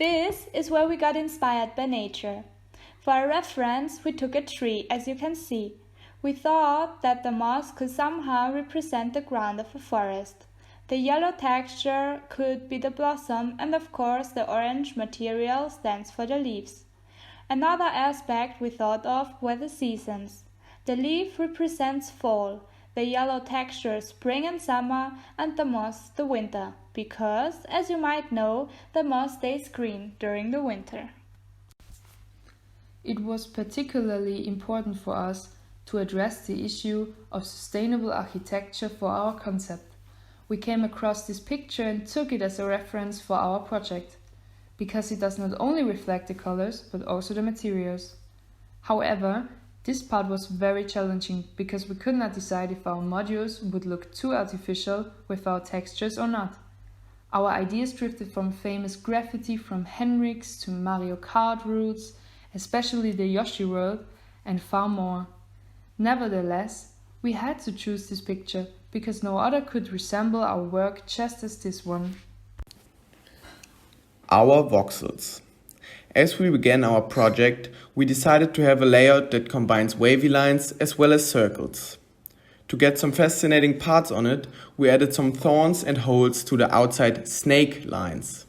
This is where we got inspired by nature. For a reference, we took a tree, as you can see. We thought that the moss could somehow represent the ground of a forest. The yellow texture could be the blossom, and of course the orange material stands for the leaves. Another aspect we thought of were the seasons. The leaf represents fall, the yellow texture spring and summer, and the moss the winter, because, as you might know, the moss stays green during the winter. It was particularly important for us to address the issue of sustainable architecture for our concept. We came across this picture and took it as a reference for our project, because it does not only reflect the colors but also the materials. However, this part was very challenging because we could not decide if our modules would look too artificial without textures or not. Our ideas drifted from famous graffiti from Henrik's to Mario Kart routes, especially the Yoshi world, and far more. Nevertheless, we had to choose this picture because no other could resemble our work just as this one. Our voxels. As we began our project, we decided to have a layout that combines wavy lines as well as circles. To get some fascinating parts on it, we added some thorns and holes to the outside snake lines.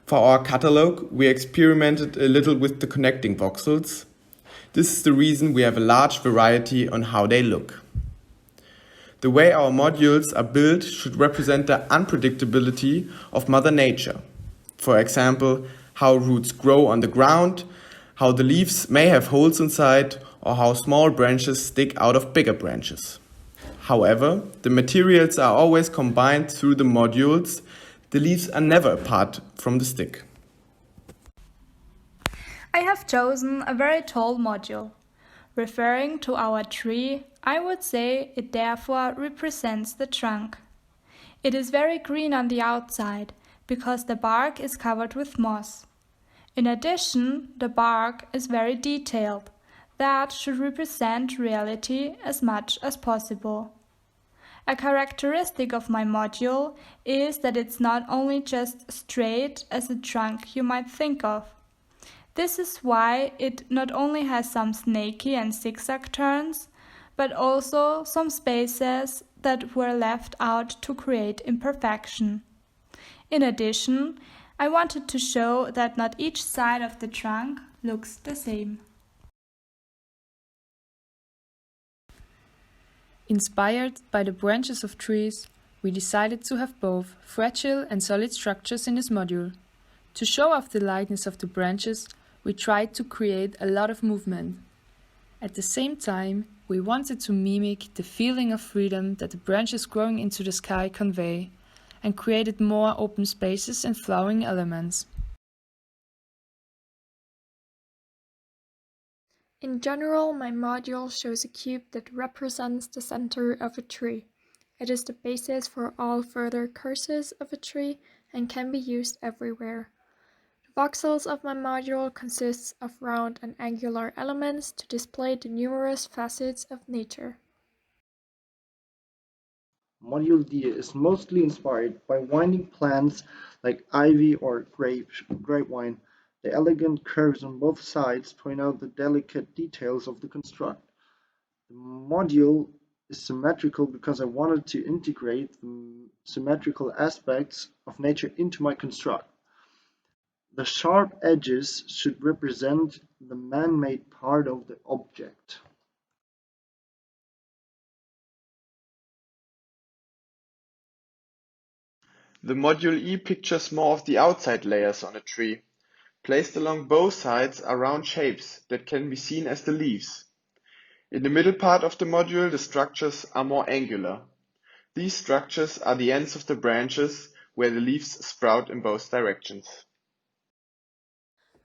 For our catalog, we experimented a little with the connecting voxels. This is the reason we have a large variety on how they look. The way our modules are built should represent the unpredictability of Mother Nature. For example, how roots grow on the ground, how the leaves may have holes inside, or how small branches stick out of bigger branches. However, the materials are always combined through the modules. The leaves are never apart from the stick. I have chosen a very tall module. Referring to our tree, I would say it therefore represents the trunk. It is very green on the outside because the bark is covered with moss. In addition, the bark is very detailed. That should represent reality as much as possible. A characteristic of my module is that it's not only just straight as a trunk you might think of. This is why it not only has some snaky and zigzag turns, but also some spaces that were left out to create imperfection. In addition, I wanted to show that not each side of the trunk looks the same. Inspired by the branches of trees, we decided to have both fragile and solid structures in this module. To show off the lightness of the branches, we tried to create a lot of movement. At the same time, we wanted to mimic the feeling of freedom that the branches growing into the sky convey, and created more open spaces and flowering elements. In general, my module shows a cube that represents the center of a tree. It is the basis for all further courses of a tree and can be used everywhere. The voxels of my module consists of round and angular elements to display the numerous facets of nature. Module D is mostly inspired by winding plants like ivy or grapevine. The elegant curves on both sides point out the delicate details of the construct. The module is symmetrical because I wanted to integrate the symmetrical aspects of nature into my construct. The sharp edges should represent the man-made part of the object. The module E pictures more of the outside layers on a tree. Placed along both sides are round shapes that can be seen as the leaves. In the middle part of the module, the structures are more angular. These structures are the ends of the branches where the leaves sprout in both directions.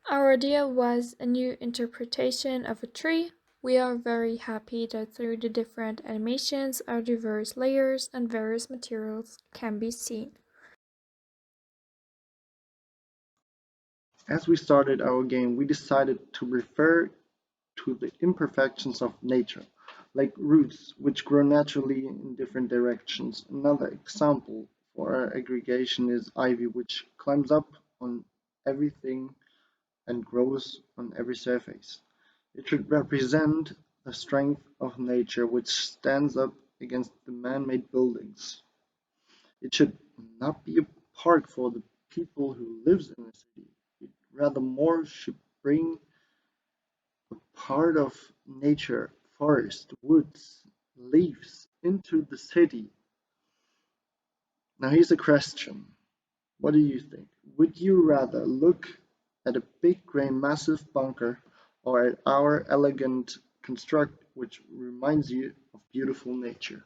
Our idea was a new interpretation of a tree. We are very happy that through the different animations, our diverse layers and various materials can be seen. As we started our game, we decided to refer to the imperfections of nature, like roots which grow naturally in different directions. Another example for our aggregation is ivy which climbs up on everything and grows on every surface. It should represent the strength of nature which stands up against the man-made buildings. It should not be a park for the people who lives in the city. It rather more should bring a part of nature, forest, woods, leaves into the city. Now here's a question. What do you think? Would you rather look at a big grey massive bunker or at our elegant construct which reminds you of beautiful nature?